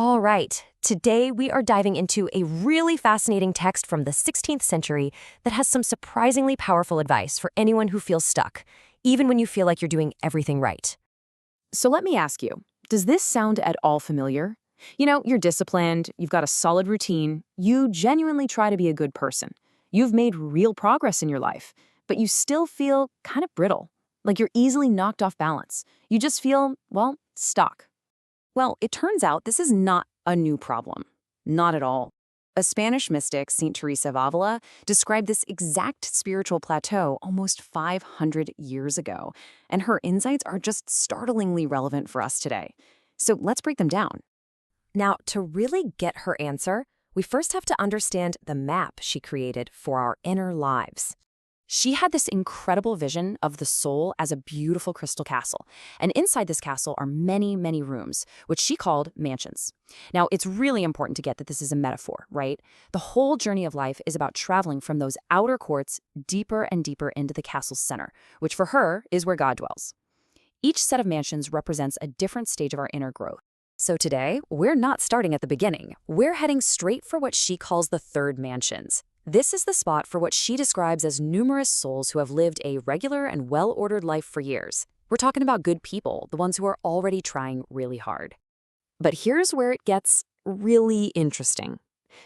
All right, today we are diving into a really fascinating text from the 16th century that has some surprisingly powerful advice for anyone who feels stuck, even when you feel like you're doing everything right. So let me ask you, does this sound at all familiar? You're disciplined, you've got a solid routine, you genuinely try to be a good person. You've made real progress in your life, but you still feel kind of brittle, like you're easily knocked off balance. You just feel, well, stuck. Well, it turns out this is not a new problem. Not at all. A Spanish mystic, Saint Teresa of Avila, described this exact spiritual plateau almost 500 years ago, and her insights are just startlingly relevant for us today. So let's break them down. Now, to really get her answer, we first have to understand the map she created for our inner lives. She had this incredible vision of the soul as a beautiful crystal castle, and inside this castle are many, many rooms, which she called mansions. Now, it's really important to get that this is a metaphor, right? The whole journey of life is about traveling from those outer courts deeper and deeper into the castle's center, which for her is where God dwells. Each set of mansions represents a different stage of our inner growth. So today, we're not starting at the beginning. We're heading straight for what she calls the third mansions. This is the spot for what she describes as numerous souls who have lived a regular and well-ordered life for years. We're talking about good people, the ones who are already trying really hard. But here's where it gets really interesting,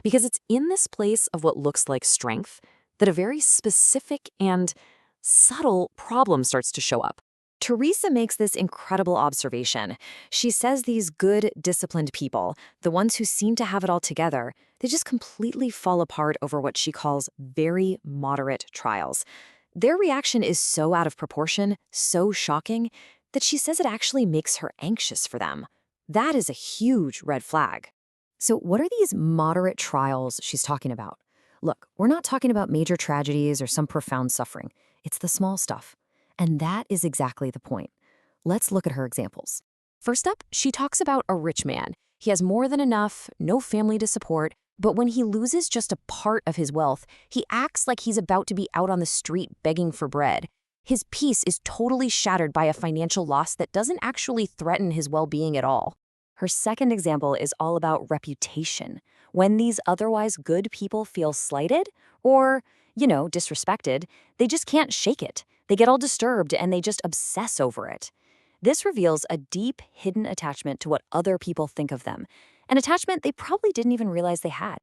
because it's in this place of what looks like strength that a very specific and subtle problem starts to show up. Teresa makes this incredible observation. She says these good, disciplined people, the ones who seem to have it all together, they just completely fall apart over what she calls very moderate trials. Their reaction is so out of proportion, so shocking, that she says it actually makes her anxious for them. That is a huge red flag. So what are these moderate trials she's talking about? Look, we're not talking about major tragedies or some profound suffering. It's the small stuff. And that is exactly the point. Let's look at her examples. First up, she talks about a rich man. He has more than enough, no family to support, but when he loses just a part of his wealth, he acts like he's about to be out on the street begging for bread. His peace is totally shattered by a financial loss that doesn't actually threaten his well-being at all. Her second example is all about reputation. When these otherwise good people feel slighted or, disrespected, they just can't shake it. They get all disturbed and they just obsess over it. This reveals a deep, hidden attachment to what other people think of them, an attachment they probably didn't even realize they had.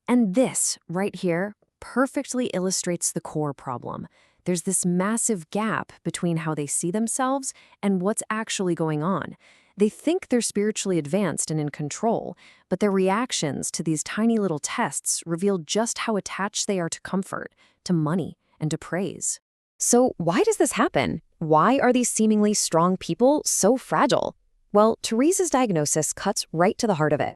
And this, right here, perfectly illustrates the core problem. There's this massive gap between how they see themselves and what's actually going on. They think they're spiritually advanced and in control, but their reactions to these tiny little tests reveal just how attached they are to comfort, to money, and to praise. So why does this happen? Why are these seemingly strong people so fragile? Well, Teresa's diagnosis cuts right to the heart of it.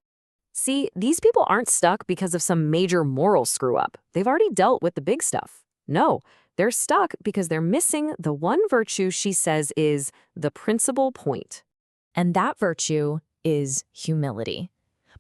See, these people aren't stuck because of some major moral screw-up. They've already dealt with the big stuff. No, they're stuck because they're missing the one virtue she says is the principal point. And that virtue is humility.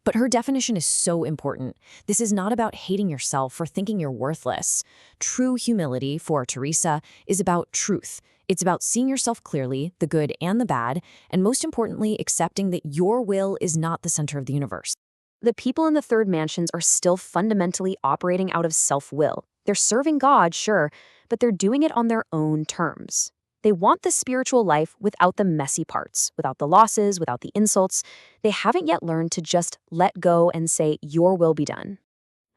But her definition is so important. This is not about hating yourself or thinking you're worthless. True humility, for Teresa, is about truth. It's about seeing yourself clearly, the good and the bad, and most importantly, accepting that your will is not the center of the universe. The people in the third mansions are still fundamentally operating out of self-will. They're serving God, sure, but they're doing it on their own terms. They want the spiritual life without the messy parts, without the losses, without the insults. They haven't yet learned to just let go and say, your will be done.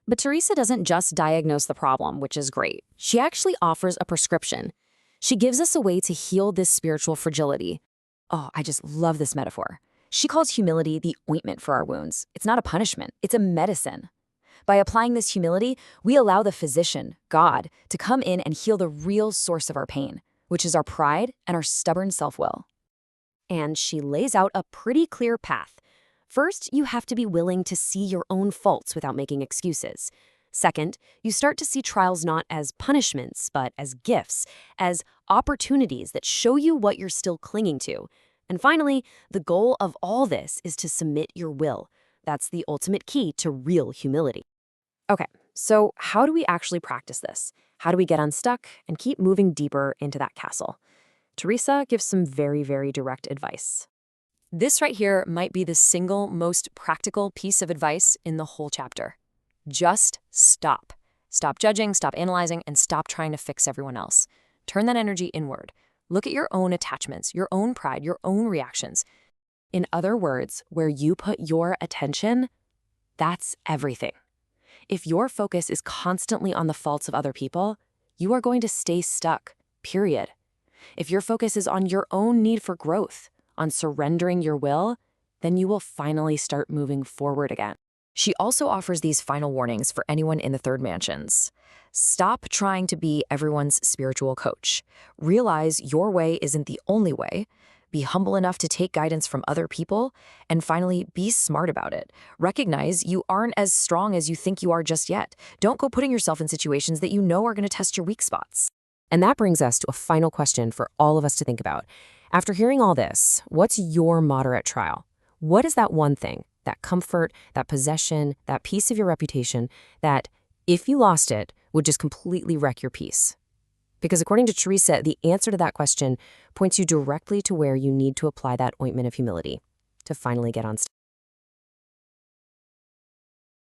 But Teresa doesn't just diagnose the problem, which is great. She actually offers a prescription. She gives us a way to heal this spiritual fragility. Oh, I just love this metaphor. She calls humility the ointment for our wounds. It's not a punishment, it's a medicine. By applying this humility, we allow the physician, God, to come in and heal the real source of our pain, which is our pride and our stubborn self-will. And she lays out a pretty clear path. First, you have to be willing to see your own faults without making excuses. Second, you start to see trials not as punishments, but as gifts, as opportunities that show you what you're still clinging to. And finally, the goal of all this is to submit your will. That's the ultimate key to real humility. Okay, so how do we actually practice this? How do we get unstuck and keep moving deeper into that castle? Teresa gives some very, very direct advice. This right here might be the single most practical piece of advice in the whole chapter. Just stop. Stop judging, stop analyzing, and stop trying to fix everyone else. Turn that energy inward. Look at your own attachments, your own pride, your own reactions. In other words, where you put your attention, that's everything. If your focus is constantly on the faults of other people, you are going to stay stuck, period. If your focus is on your own need for growth, on surrendering your will, then you will finally start moving forward again. She also offers these final warnings for anyone in the third mansions. Stop trying to be everyone's spiritual coach. Realize your way isn't the only way. Be humble enough to take guidance from other people. And finally, be smart about it. Recognize you aren't as strong as you think you are just yet. Don't go putting yourself in situations that you know are going to test your weak spots. And that brings us to a final question for all of us to think about. After hearing all this, what's your moderate trial? What is that one thing, that comfort, that possession, that piece of your reputation that, if you lost it, would just completely wreck your peace? Because according to Teresa, the answer to that question points you directly to where you need to apply that ointment of humility to finally get unstuck.